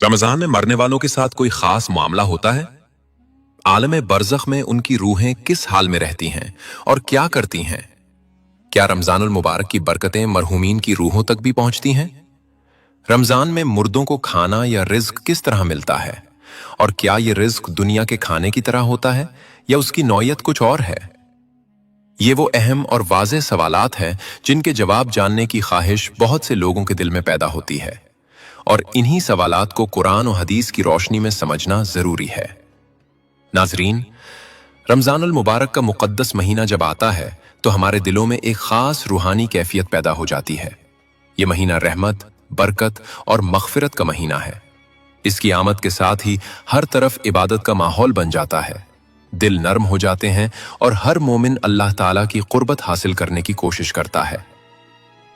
रमजान में मरने वालों के साथ कोई खास मामला होता है? आलम बरज़ख में उनकी रूहें किस हाल में रहती हैं और क्या करती हैं? क्या रमजानुल मुबारक की बरकतें मरहूमीन की रूहों तक भी पहुंचती हैं? रमजान में मुर्दों को खाना या रिज्क किस तरह मिलता है? और क्या ये रिज्क दुनिया के खाने की तरह होता है या उसकी नौयत कुछ और है? ये वो अहम और वाज़ेह सवालात हैं जिनके जवाब जानने की ख्वाहिश बहुत से लोगों के दिल में पैदा होती है, और इन्हीं सवालात को कुरान और हदीस की रोशनी में समझना जरूरी है। नाजरीन, रमजानुल मुबारक का मुकद्दस महीना जब आता है तो हमारे दिलों में एक खास रूहानी कैफियत पैदा हो जाती है। ये महीना रहमत, बरकत और मग़फ़िरत का महीना है। इसकी आमद के साथ ही हर तरफ इबादत का माहौल बन जाता है, दिल नर्म हो जाते हैं और हर मोमिन अल्लाह ताला की कुर्बत हासिल करने की कोशिश करता है।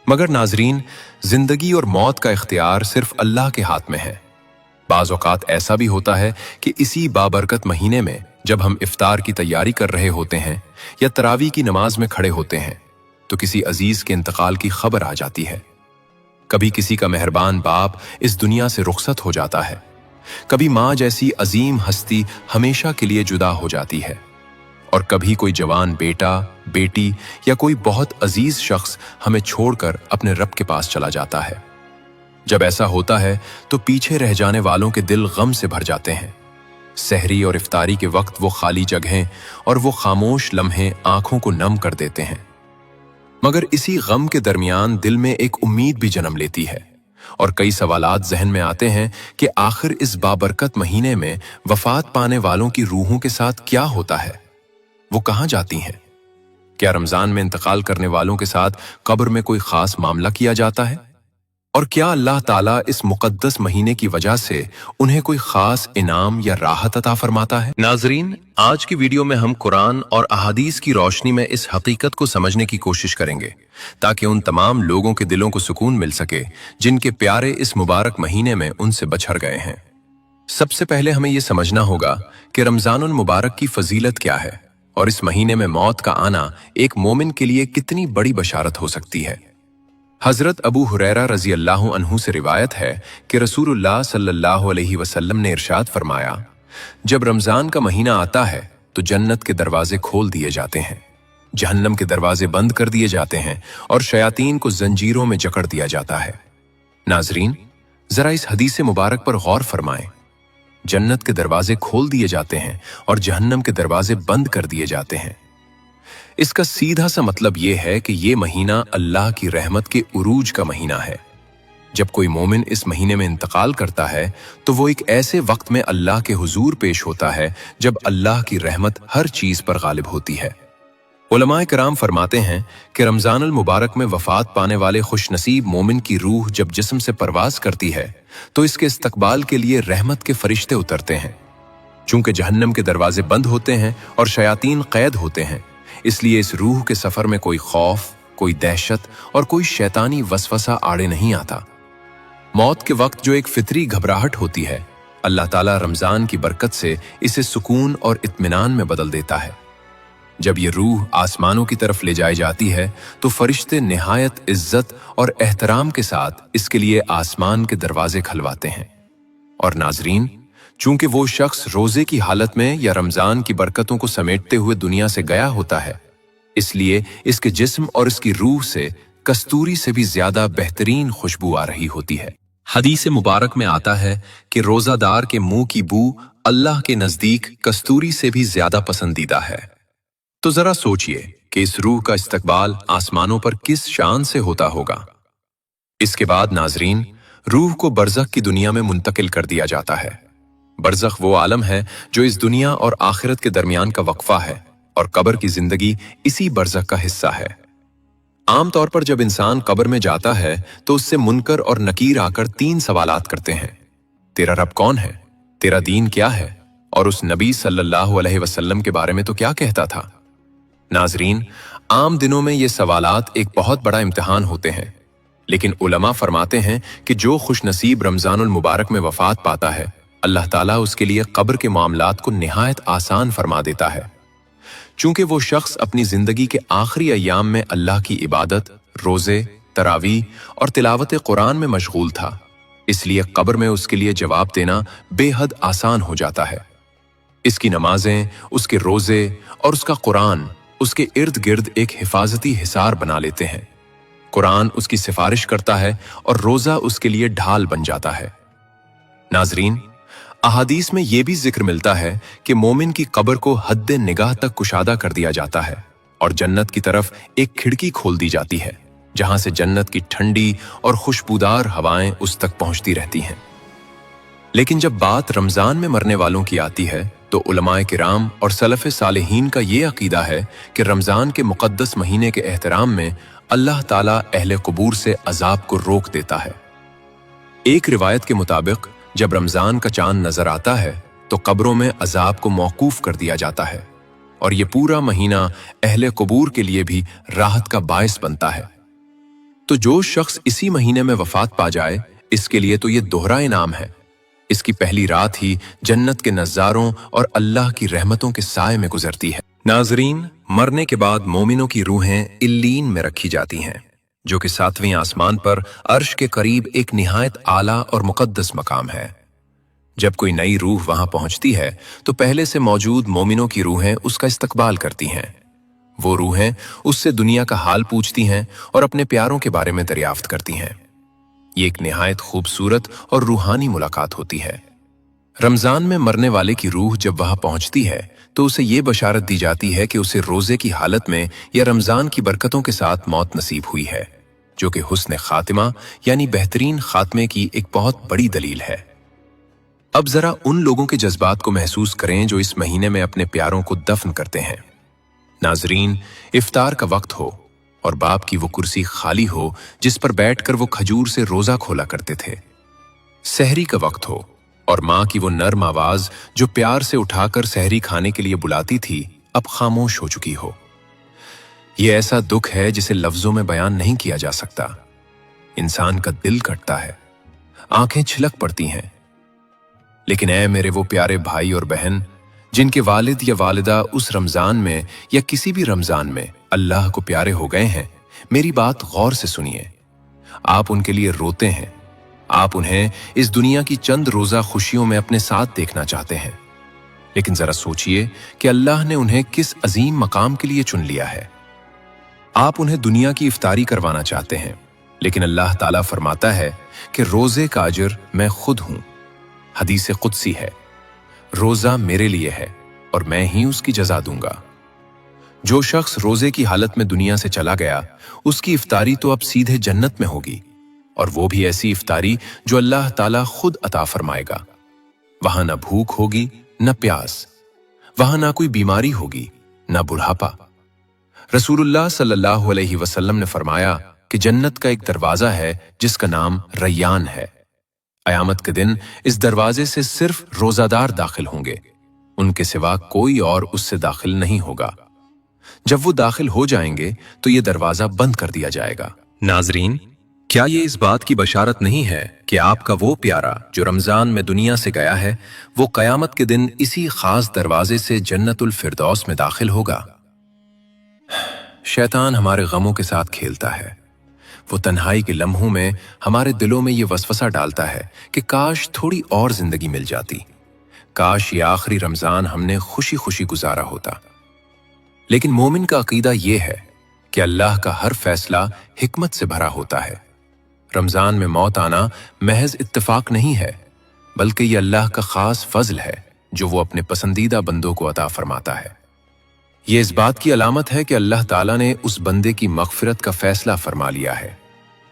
मगर नाजरीन, जिंदगी और मौत का इख्तियार सिर्फ अल्लाह के हाथ में है। बाज़ औक़ात ऐसा भी होता है कि इसी बाबरकत महीने में जब हम इफ्तार की तैयारी कर रहे होते हैं या तरावी की नमाज में खड़े होते हैं तो किसी अजीज के इंतकाल की खबर आ जाती है। कभी किसी का मेहरबान बाप इस दुनिया से रुखसत हो जाता है, कभी माँ जैसी अजीम हस्ती हमेशा के लिए जुदा हो जाती है, और कभी कोई जवान बेटा, बेटी या कोई बहुत अजीज शख्स हमें छोड़कर अपने रब के पास चला जाता है। जब ऐसा होता है तो पीछे रह जाने वालों के दिल गम से भर जाते हैं। सहरी और इफ्तारी के वक्त वो खाली जगहें और वो खामोश लम्हे आंखों को नम कर देते हैं। मगर इसी गम के दरमियान दिल में एक उम्मीद भी जन्म लेती है, और कई सवालात जहन में आते हैं कि आखिर इस बाबरकत महीने में वफात पाने वालों की रूहों के साथ क्या होता है, वो कहाँ जाती हैं? क्या रमजान में इंतकाल करने वालों के साथ कब्र में कोई खास मामला किया जाता है? और क्या अल्लाह ताला इस मुकद्दस महीने की वजह से उन्हें कोई खास इनाम या राहत अता फरमाता है? नाजरीन, आज की वीडियो में हम कुरान और अहादीस की रोशनी में इस हकीकत को समझने की कोशिश करेंगे ताकि उन तमाम लोगों के दिलों को सुकून मिल सके जिनके प्यारे इस मुबारक महीने में उनसे बछड़ गए हैं। सबसे पहले हमें यह समझना होगा कि रमजानुल मुबारक की फजीलत क्या है और इस महीने में मौत का आना एक मोमिन के लिए कितनी बड़ी बशारत हो सकती है। हजरत अबू हुरैरा रजी अल्लाह अन्हु से रिवायत है कि रसूलुल्लाह सल्लल्लाहु अलैहि वसल्लम ने इरशाद फरमाया, जब रमजान का महीना आता है तो जन्नत के दरवाजे खोल दिए जाते हैं, जहन्नम के दरवाजे बंद कर दिए जाते हैं और शयातीन को जंजीरों में जकड़ दिया जाता है। नाजरीन, जरा इस हदीस मुबारक पर गौर फरमाएं। जन्नत के दरवाजे खोल दिए जाते हैं और जहन्नम के दरवाजे बंद कर दिए जाते हैं। इसका सीधा सा मतलब यह है कि यह महीना अल्लाह की रहमत के उरूज का महीना है। जब कोई मोमिन इस महीने में इंतकाल करता है तो वो एक ऐसे वक्त में अल्लाह के हुजूर पेश होता है जब अल्लाह की रहमत हर चीज पर गालिब होती है। उलमाए किराम फरमाते हैं कि रमजानुल मुबारक में वफात पाने वाले खुशनसीब मोमिन की रूह जब जिस्म से परवाज करती है तो इसके इस्तकबाल के लिए रहमत के फरिश्ते उतरते हैं। चूंकि जहन्नम के दरवाजे बंद होते हैं और शयातीन कैद होते हैं, इसलिए इस रूह के सफर में कोई खौफ, कोई दहशत और कोई शैतानी वसवसा आड़े नहीं आता। मौत के वक्त जो एक फितरी घबराहट होती है, अल्लाह ताला रमजान की बरकत से इसे सुकून और इत्मीनान में बदल देता है। जब ये रूह आसमानों की तरफ ले जाई जाती है तो फरिश्ते निहायत इज्जत और एहतराम के साथ इसके लिए आसमान के दरवाजे खलवाते हैं। और नाजरीन, चूंकि वो शख्स रोजे की हालत में या रमजान की बरकतों को समेटते हुए दुनिया से गया होता है, इसलिए इसके जिस्म और इसकी रूह से कस्तूरी से भी ज्यादा बेहतरीन खुशबू आ रही होती है। हदीस मुबारक में आता है कि रोजादार के मुंह की बू अल्लाह के नजदीक कस्तूरी से भी ज्यादा पसंदीदा है। तो जरा सोचिए कि इस रूह का इस्तकबाल आसमानों पर किस शान से होता होगा। इसके बाद नाजरीन, रूह को बरज़ख की दुनिया में मुंतकिल कर दिया जाता है। बरज़ख वो आलम है जो इस दुनिया और आखिरत के दरमियान का वक्फा है, और कब्र की जिंदगी इसी बरज़ख का हिस्सा है। आमतौर पर जब इंसान कब्र में जाता है तो उससे मुनकर और नकीर आकर तीन सवालात करते हैं। तेरा रब कौन है? तेरा दीन क्या है? और उस नबी सल्लल्लाहु अलैहि वसल्लम के बारे में तो क्या कहता था? नाजरीन, आम दिनों में ये सवालात एक बहुत बड़ा इम्तिहान होते हैं, लेकिन उलमा फरमाते हैं कि जो खुशनसीब रमजानुल मुबारक में वफात पाता है, अल्लाह ताला उसके लिए कब्र के मामलात को निहायत आसान फरमा देता है। चूंकि वो शख्स अपनी जिंदगी के आखिरी अय्याम में अल्लाह की इबादत, रोजे, तरावी और तिलावत कुरान में मशगूल था, इसलिए कब्र में उसके लिए जवाब देना बेहद आसान हो जाता है। इसकी नमाजें, उसके रोजे और उसका कुरान उसके इर्द गिर्द एक हिफाजती हिसार बना लेते हैं। कुरान उसकी सिफारिश करता है और रोजा उसके लिए ढाल बन जाता है। नाजरीन, अहादीस में यह भी जिक्र मिलता है कि मोमिन की कब्र को हद्दे निगाह तक कुशादा कर दिया जाता है और जन्नत की तरफ एक खिड़की खोल दी जाती है, जहां से जन्नत की ठंडी और खुशबूदार हवाएं उस तक पहुंचती रहती हैं। लेकिन जब बात रमजान में मरने वालों की आती है तो उलमाए किराम और सलफ़े सालेहीन का ये अकीदा है कि रमजान के मुक़द्दस महीने के एहतराम में अल्लाह ताला अहले क़ुबूर से अजाब को रोक देता है। एक रिवायत के मुताबिक जब रमजान का चांद नजर आता है तो कब्रों में अजाब को मौकूफ कर दिया जाता है और ये पूरा महीना अहले क़ुबूर के लिए भी राहत का बायस बनता है। तो जो शख्स इसी महीने में वफात पा जाए, इसके लिए तो ये दोहरा इनाम है। इसकी पहली रात ही जन्नत के नज़ारों और अल्लाह की रहमतों के साए में गुजरती है। नाजरीन, मरने के बाद मोमिनों की रूहें इल्लीन में रखी जाती हैं, जो कि 7वें आसमान पर अर्श के करीब एक निहायत आला और मुकद्दस मकाम है। जब कोई नई रूह वहां पहुंचती है तो पहले से मौजूद मोमिनों की रूहें उसका इस्तकबाल करती हैं। वो रूहें उससे दुनिया का हाल पूछती हैं और अपने प्यारों के बारे में दरियाफ्त करती हैं। ये एक निहायत खूबसूरत और रूहानी मुलाकात होती है। रमजान में मरने वाले की रूह जब वहां पहुंचती है तो उसे ये बशारत दी जाती है कि उसे रोजे की हालत में या रमजान की बरकतों के साथ मौत नसीब हुई है, जो कि हुस्न खातिमा यानी बेहतरीन खात्मे की एक बहुत बड़ी दलील है। अब जरा उन लोगों के जज्बात को महसूस करें जो इस महीने में अपने प्यारों को दफन करते हैं। नाजरीन, इफ्तार का वक्त हो और बाप की वो कुर्सी खाली हो जिस पर बैठकर वो खजूर से रोजा खोला करते थे। सहरी का वक्त हो और माँ की वो नर्म आवाज जो प्यार से उठाकर सहरी खाने के लिए बुलाती थी, अब खामोश हो चुकी हो। ये ऐसा दुख है जिसे लफ्जों में बयान नहीं किया जा सकता। इंसान का दिल कटता है, आंखें छिलक पड़ती हैं। लेकिन ऐ मेरे वो प्यारे भाई और बहन जिनके वालिद या वालिदा उस रमजान में या किसी भी रमजान में अल्लाह को प्यारे हो गए हैं, मेरी बात गौर से सुनिए। आप उनके लिए रोते हैं, आप उन्हें इस दुनिया की चंद रोजा खुशियों में अपने साथ देखना चाहते हैं। लेकिन जरा सोचिए कि अल्लाह ने उन्हें किस अजीम मकाम के लिए चुन लिया है। आप उन्हें दुनिया की इफ्तारी करवाना चाहते हैं, लेकिन अल्लाह ताला फरमाता है कि रोजे का अजर मैं खुद हूं। हदीस कुदसी है, रोजा मेरे लिए है और मैं ही उसकी जजा दूंगा। जो शख्स रोजे की हालत में दुनिया से चला गया, उसकी इफ्तारी तो अब सीधे जन्नत में होगी, और वो भी ऐसी इफ्तारी जो अल्लाह ताला खुद अता फरमाएगा। वहां न भूख होगी न प्यास, वहां ना कोई बीमारी होगी न बुढ़ापा। रसूलुल्लाह सल्लल्लाहु अलैहि वसल्लम ने फरमाया कि जन्नत का एक दरवाजा है जिसका नाम रैयान है। क़यामत के दिन इस दरवाजे से सिर्फ रोजादार दाखिल होंगे, उनके सिवा कोई और उससे दाखिल नहीं होगा। जब वो दाखिल हो जाएंगे तो ये दरवाजा बंद कर दिया जाएगा। नाजरीन, क्या ये इस बात की बशारत नहीं है कि आपका वो प्यारा जो रमजान में दुनिया से गया है, वो क़यामत के दिन इसी खास दरवाजे से जन्नतुल फिरदौस में दाखिल होगा? शैतान हमारे गमों के साथ खेलता है। वो तन्हाई के लम्हों में हमारे दिलों में ये वसवसा डालता है कि काश थोड़ी और जिंदगी मिल जाती, काश ये आखिरी रमजान हमने खुशी खुशी गुजारा होता। लेकिन मोमिन का अकीदा ये है कि अल्लाह का हर फैसला हिकमत से भरा होता है। रमजान में मौत आना महज इत्तेफाक नहीं है, बल्कि ये अल्लाह का खास फजल है जो वो अपने पसंदीदा बंदों को अता फरमाता है। ये इस बात की अलामत है कि अल्लाह ताला ने उस बंदे की मग़फ़िरत का फैसला फरमा लिया है।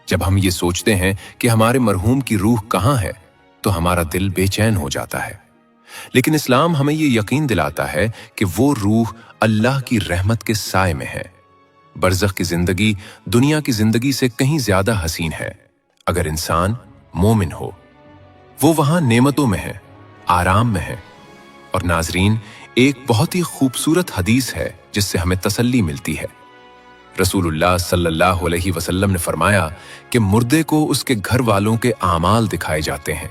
जब हम ये सोचते हैं कि हमारे मरहूम की रूह कहाँ है तो हमारा दिल बेचैन हो जाता है। लेकिन इस्लाम हमें ये यकीन दिलाता है कि वो रूह अल्लाह की रहमत के साए में है। बरज़ख की जिंदगी दुनिया की जिंदगी से कहीं ज्यादा हसीन है अगर इंसान मोमिन हो। वो वहां नेमतों में है, आराम में है। और नाजरीन, एक बहुत ही खूबसूरत हदीस है जिससे हमें तसल्ली मिलती है। रसूलुल्लाह सल्लल्लाहु अलैहि वसल्लम ने फरमाया कि मुर्दे को उसके घर वालों के आमाल दिखाए जाते हैं।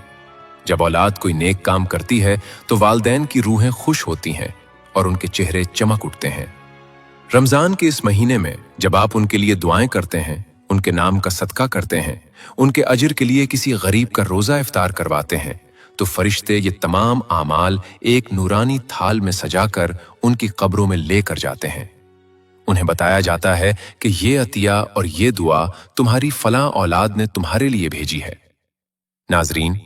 जब औलाद कोई नेक काम करती है तो वालदैन की रूहें खुश होती हैं और उनके चेहरे चमक उठते हैं। रमजान के इस महीने में जब आप उनके लिए दुआएं करते हैं, उनके नाम का सदका करते हैं, उनके अजर के लिए किसी गरीब का रोजा इफ्तार करवाते हैं, तो फरिश्ते ये तमाम आमाल एक नूरानी थाल में सजाकर उनकी कब्रों में लेकर जाते हैं। उन्हें बताया जाता है कि ये अतिया और ये दुआ तुम्हारी फलां औलाद ने तुम्हारे लिए भेजी है। नाजरीन,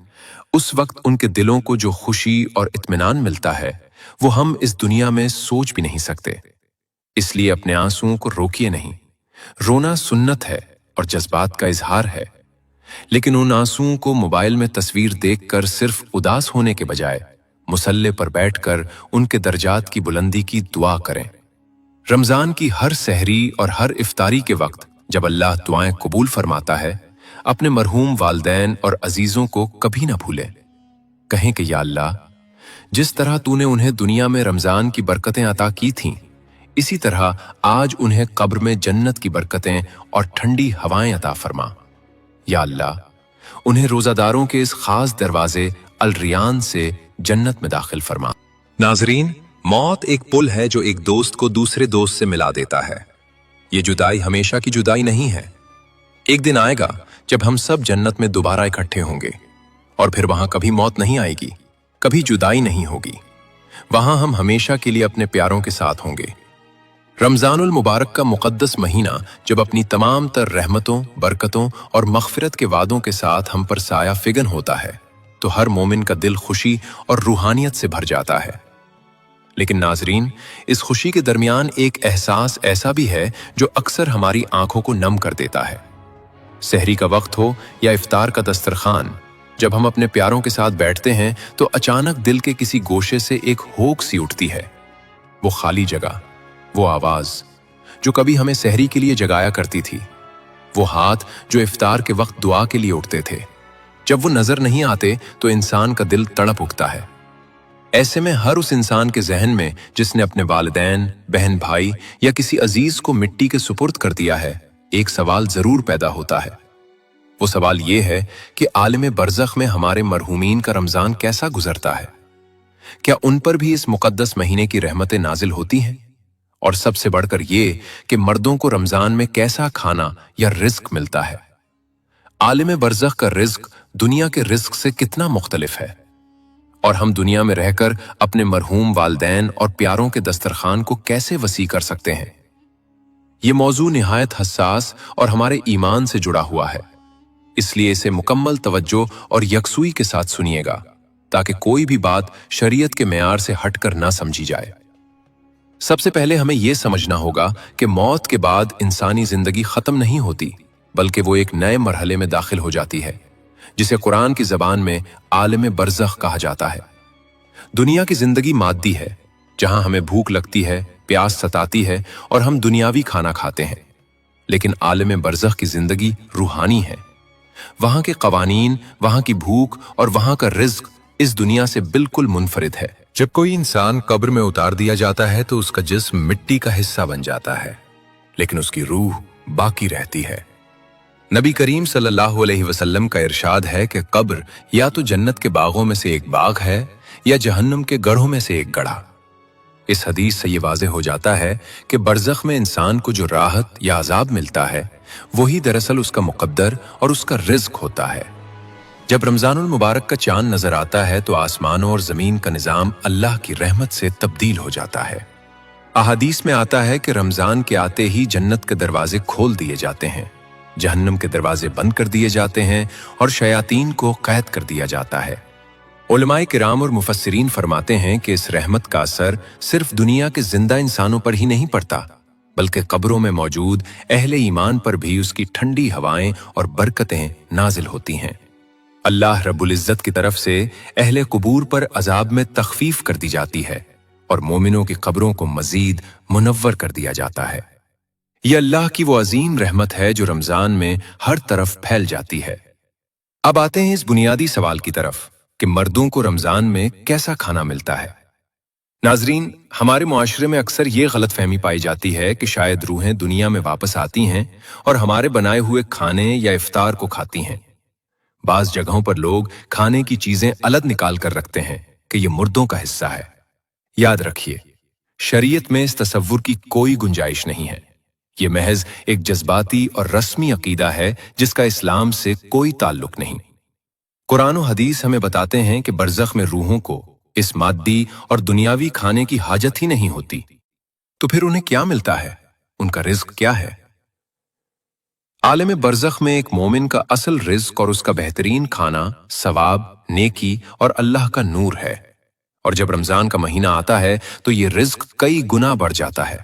उस वक्त उनके दिलों को जो खुशी और इत्मीनान मिलता है वो हम इस दुनिया में सोच भी नहीं सकते। इसलिए अपने आंसुओं को रोकिए नहीं। रोना सुन्नत है और जज्बात का इजहार है, लेकिन उन आंसुओं को मोबाइल में तस्वीर देखकर सिर्फ उदास होने के बजाय मुसल्ले पर बैठकर उनके दर्जात की बुलंदी की दुआ करें। रमजान की हर सहरी और हर इफ्तारी के वक्त जब अल्लाह दुआएं कबूल फरमाता है, अपने मरहूम वालदैन और अजीजों को कभी ना भूलें। कहें कि या अल्लाह, जिस तरह तूने उन्हें दुनिया में रमजान की बरकतें अता की थीं, इसी तरह आज उन्हें कब्र में जन्नत की बरकतें और ठंडी हवाएं अता फरमा। या अल्लाह, उन्हें रोजादारों के इस खास दरवाजे अल रियान से जन्नत में दाखिल फरमा। नाजरीन, मौत एक पुल है जो एक दोस्त को दूसरे दोस्त से मिला देता है। ये जुदाई हमेशा की जुदाई नहीं है। एक दिन आएगा जब हम सब जन्नत में दोबारा इकट्ठे होंगे और फिर वहां कभी मौत नहीं आएगी, कभी जुदाई नहीं होगी। वहां हम हमेशा के लिए अपने प्यारों के साथ होंगे। रमजानुल मुबारक का मुकद्दस महीना जब अपनी तमाम तर रहमतों, बरकतों और मग़फ़िरत के वादों के साथ हम पर साया फिगन होता है, तो हर मोमिन का दिल खुशी और रूहानियत से भर जाता है। लेकिन नाजरीन, इस खुशी के दरमियान एक एहसास ऐसा भी है जो अक्सर हमारी आंखों को नम कर देता है। सहरी का वक्त हो या इफ्तार का दस्तरखान, जब हम अपने प्यारों के साथ बैठते हैं तो अचानक दिल के किसी गोशे से एक होक सी उठती है। वो खाली जगह, वो आवाज जो कभी हमें सहरी के लिए जगाया करती थी, वो हाथ जो इफ्तार के वक्त दुआ के लिए उठते थे, जब वो नजर नहीं आते तो इंसान का दिल तड़प उठता है। ऐसे में हर उस इंसान के जहन में जिसने अपने वालिदैन, बहन भाई या किसी अजीज को मिट्टी के सुपुर्द कर दिया है, एक सवाल जरूर पैदा होता है। वो सवाल ये है कि आलिम बरज़ख में हमारे मरहूमीन का रमजान कैसा गुजरता है? क्या उन पर भी इस मुकद्दस महीने की रहमतें नाजिल होती हैं? और सबसे बढ़कर ये कि मर्दों को रमजान में कैसा खाना या रिज्क मिलता है? आलिम बरज़ख का रिज्क दुनिया के रिज्क से कितना मुख्तलिफ है? और हम दुनिया में रहकर अपने मरहूम वालदैन और प्यारों के दस्तरखान को कैसे वसी कर सकते हैं? ये मौजू निहायत हसास और हमारे ईमान से जुड़ा हुआ है, इसलिए इसे मुकम्मल तवज्जो और यकसुई के साथ सुनिएगा ताकि कोई भी बात शरीयत के मेयार से हटकर ना समझी जाए। सबसे पहले हमें यह समझना होगा कि मौत के बाद इंसानी जिंदगी खत्म नहीं होती, बल्कि वो एक नए मरहले में दाखिल हो जाती है, जिसे कुरान की जबान में आलिम बरज़ख कहा जाता है। दुनिया की जिंदगी मादी है, जहां हमें भूख लगती है, प्यास सताती है और हम दुनियावी खाना खाते हैं। लेकिन आलिम बरज़ख की जिंदगी रूहानी है। वहां के कवानीन, वहां की भूख और वहां का रिज्क इस दुनिया से बिल्कुल मुनफरिद है। जब कोई इंसान कब्र में उतार दिया जाता है तो उसका जिस्म मिट्टी का हिस्सा बन जाता है, लेकिन उसकी रूह बाकी रहती है। नबी करीम सल्लल्लाहु अलैहि वसल्लम का इरशाद है कि कब्र या तो जन्नत के बागों में से एक बाग है या जहन्नम के गढ़ों में से एक गढ़ा। इस हदीस से ये वाज़ेह हो जाता है कि बरज़ख में इंसान को जो राहत या अजाब मिलता है, वही दरअसल उसका मुक़द्दर और उसका रिज़्क होता है। जब रमज़ानुल मुबारक का चांद नजर आता है तो आसमानों और ज़मीन का निज़ाम अल्लाह की रहमत से तब्दील हो जाता है। अहादीस में आता है कि रमज़ान के आते ही जन्नत के दरवाजे खोल दिए जाते हैं, जहन्नम के दरवाजे बंद कर दिए जाते हैं और शयातीन को कैद कर दिया जाता है। उलमाए किराम और मुफस्सिरीन फरमाते हैं कि इस रहमत का असर सिर्फ दुनिया के जिंदा इंसानों पर ही नहीं पड़ता, बल्कि कब्रों में मौजूद अहले ईमान पर भी उसकी ठंडी हवाएं और बरकतें नाजिल होती हैं। अल्लाह रब्बुल इज्जत की तरफ से अहले कुबूर पर अजाब में तखफीफ कर दी जाती है और मोमिनों की कब्रों को मजीद मुनव्वर कर दिया जाता है। यह अल्लाह की वो अजीम रहमत है जो रमजान में हर तरफ फैल जाती है। अब आते हैं इस बुनियादी सवाल की तरफ कि मर्दों को रमजान में कैसा खाना मिलता है। नाजरीन, हमारे मुआशरे में अक्सर ये गलतफहमी पाई जाती है कि शायद रूहें दुनिया में वापस आती हैं और हमारे बनाए हुए खाने या इफ्तार को खाती हैं। बाज जगहों पर लोग खाने की चीजें अलग निकाल कर रखते हैं कि यह मुर्दों का हिस्सा है। याद रखिए, शरीयत में इस तसव्वुर की कोई गुंजाइश नहीं है। ये महज एक जज्बाती और रस्मी अकीदा है जिसका इस्लाम से कोई ताल्लुक नहीं। कुरान और हदीस हमें बताते हैं कि बरज़ख में रूहों को इस मादी और दुनियावी खाने की हाजत ही नहीं होती, तो फिर उन्हें क्या मिलता है? उनका रिज्क क्या है? आलम बरज़ख में एक मोमिन का असल रिज्क और उसका बेहतरीन खाना सवाब, नेकी और अल्लाह का नूर है। और जब रमजान का महीना आता है तो ये रिज्क कई गुना बढ़ जाता है।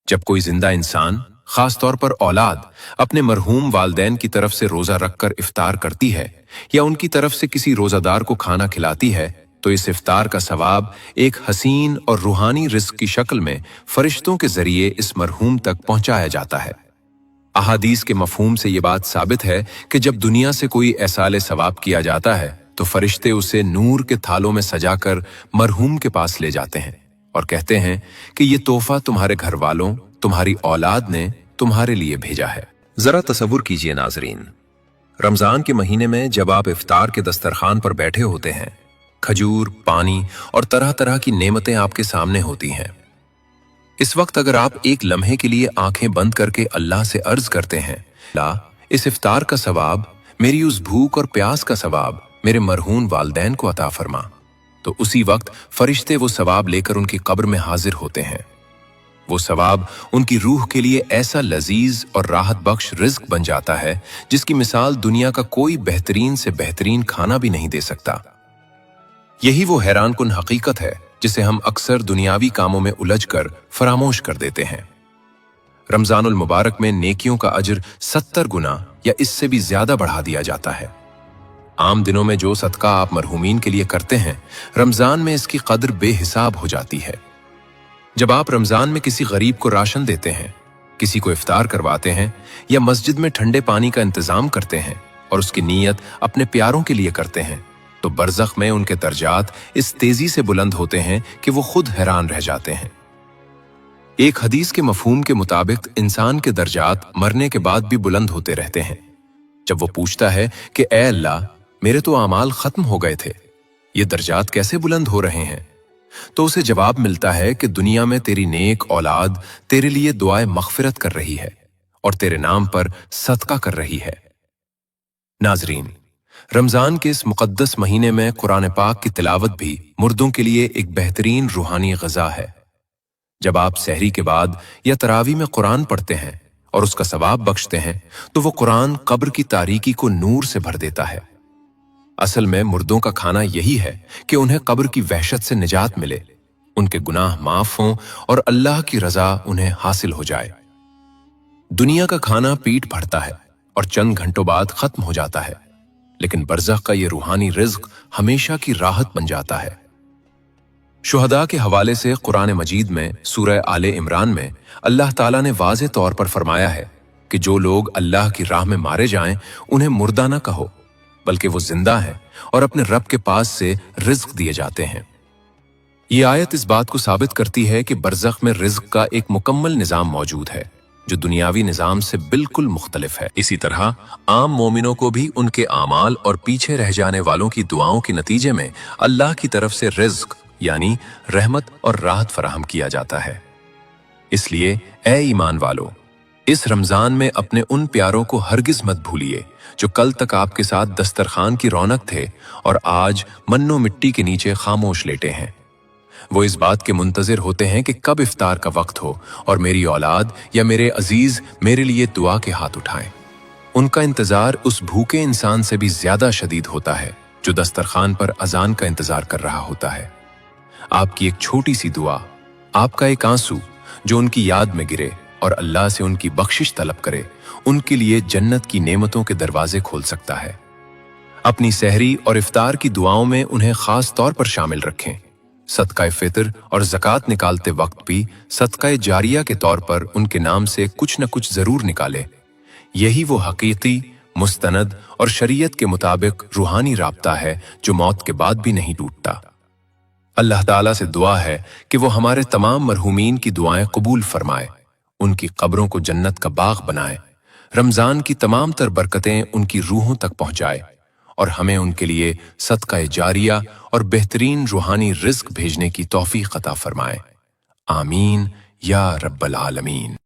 जब कोई जिंदा इंसान, खास तौर पर औलाद, अपने मरहूम वालदैन की तरफ से रोजा रखकर इफ्तार करती है या उनकी तरफ से किसी रोजादार को खाना खिलाती है, तो इस इफ्तार का सवाब एक हसीन और रूहानी रिज्क की शक्ल में फरिश्तों के जरिए इस मरहूम तक पहुंचाया जाता है। अहादीस के मफहूम से ये बात साबित है कि जब दुनिया से कोई एहसाल सवाब किया जाता है तो फरिश्ते उसे नूर के थालों में सजाकर मरहूम के पास ले जाते हैं और कहते हैं कि ये तोहफा तुम्हारे घर वालों, तुम्हारी औलाद ने तुम्हारे लिए भेजा है। जरा तसव्वुर कीजिए नाजरीन, रमजान के महीने में जब आप इफ्तार के दस्तरखान पर बैठे होते हैं, खजूर, पानी और तरह तरह की नेमतें आपके सामने होती हैं। इस वक्त अगर आप एक लम्हे के लिए आंखें बंद करके अल्लाह से अर्ज करते हैं, अल्लाह, इस इफ्तार का सवाब, मेरी उस भूख और प्यास का सवाब मेरे मरहूम वालदैन को अता फरमा, तो उसी वक्त फरिश्ते वो सवाब लेकर उनकी कब्र में हाजिर होते हैं। वो सवाब उनकी रूह के लिए ऐसा लजीज और राहत बख्श रिज्क बन जाता है जिसकी मिसाल दुनिया का कोई बेहतरीन से बेहतरीन खाना भी नहीं दे सकता। यही वो हैरान कुन हकीकत है जिसे हम अक्सर दुनियावी कामों में उलझकर फरामोश कर देते हैं। रमजानुल मुबारक में नेकियों का अजर 70 गुना या इससे भी ज्यादा बढ़ा दिया जाता है। आम दिनों में जो सदका आप मरहूमीन के लिए करते हैं, रमजान में इसकी कदर बेहिसाब हो जाती है। जब आप रमजान में किसी गरीब को राशन देते हैं, किसी को इफ्तार करवाते हैं या मस्जिद में ठंडे पानी का इंतजाम करते हैं और उसकी नीयत अपने प्यारों के लिए करते हैं, तो बरज़ख में उनके दर्जात इस तेजी से बुलंद होते हैं कि वो खुद हैरान रह जाते हैं। एक हदीस के मफहूम के मुताबिक इंसान के दर्जात मरने के बाद भी बुलंद होते रहते हैं। जब वो पूछता है कि ए अल्लाह, मेरे तो आमाल खत्म हो गए थे, ये दर्जात कैसे बुलंद हो रहे हैं, तो उसे जवाब मिलता है कि दुनिया में तेरी नेक औलाद तेरे लिए दुआए मग़फ़िरत कर रही है और तेरे नाम पर सदका कर रही है। नाजरीन, रमजान के इस मुक़द्दस महीने में कुरान पाक की तिलावत भी मुर्दों के लिए एक बेहतरीन रूहानी ग़िज़ा है। जब आप सहरी के बाद या तरावी में कुरान पढ़ते हैं और उसका सवाब बख्शते हैं, तो वो कुरान कब्र की तारीकी को नूर से भर देता है। असल में मुर्दों का खाना यही है कि उन्हें कब्र की वहशत से निजात मिले, उनके गुनाह माफ हों और अल्लाह की रजा उन्हें हासिल हो जाए। दुनिया का खाना पेट भरता है और चंद घंटों बाद खत्म हो जाता है, लेकिन बरज़ख का ये रूहानी रिज्क हमेशा की राहत बन जाता है। शुहदा के हवाले से कुरान मजीद में सूरह आले इमरान में अल्लाह ताला ने वाज़े तौर पर फरमाया है कि जो लोग अल्लाह की राह में मारे जाएं, उन्हें मुर्दा न कहो, बल्कि वो जिंदा हैं और अपने रब के पास से रिज्क दिए जाते हैं। ये आयत इस बात को साबित करती है कि बरज़ख में रिज्क का एक मुकम्मल निज़ाम मौजूद है जो दुनियावी निज़ाम से बिल्कुल मुख्तलिफ है। इसी तरह आम मोमिनों को भी उनके आमाल और पीछे रह जाने वालों की दुआओं के नतीजे में अल्लाह की तरफ से रिज्क यानी रहमत और राहत फराहम किया जाता है। इसलिए ए ईमान वालों, इस रमजान में अपने उन प्यारों को हरगिज मत भूलिए जो कल तक आपके साथ दस्तरखान की रौनक थे और आज मन्नो मिट्टी के नीचे खामोश लेटे हैं। वो इस बात के मुंतजिर होते हैं कि कब इफ्तार का वक्त हो और मेरी औलाद या मेरे अजीज मेरे लिए दुआ के हाथ उठाएं। उनका इंतजार उस भूखे इंसान से भी ज्यादा शदीद होता है जो दस्तरखान पर अजान का इंतजार कर रहा होता है। आपकी एक छोटी सी दुआ, आपका एक आंसू जो उनकी याद में गिरे और अल्लाह से उनकी बख्शिश तलब करे, उनके लिए जन्नत की नेमतों के दरवाजे खोल सकता है। अपनी सहरी और इफ्तार की दुआओं में उन्हें खास तौर पर शामिल रखें। सदका फितर और ज़कात निकालते वक्त भी सदका जारिया के तौर पर उनके नाम से कुछ न कुछ जरूर निकाले। यही वो हकीकी, मुस्तनद और शरीयत के मुताबिक रूहानी राब्ता है जो मौत के बाद भी नहीं टूटता। अल्लाह ताला से दुआ है कि वो हमारे तमाम मरहूमीन की दुआएं कबूल फरमाए, उनकी कब्रों को जन्नत का बाग बनाए, रमजान की तमाम तर बरकतें उनकी रूहों तक पहुंचाए और हमें उनके लिए सदका जारिया और बेहतरीन रूहानी रिज्क भेजने की तौफीक अता फरमाए। आमीन या रब्बल आलमीन।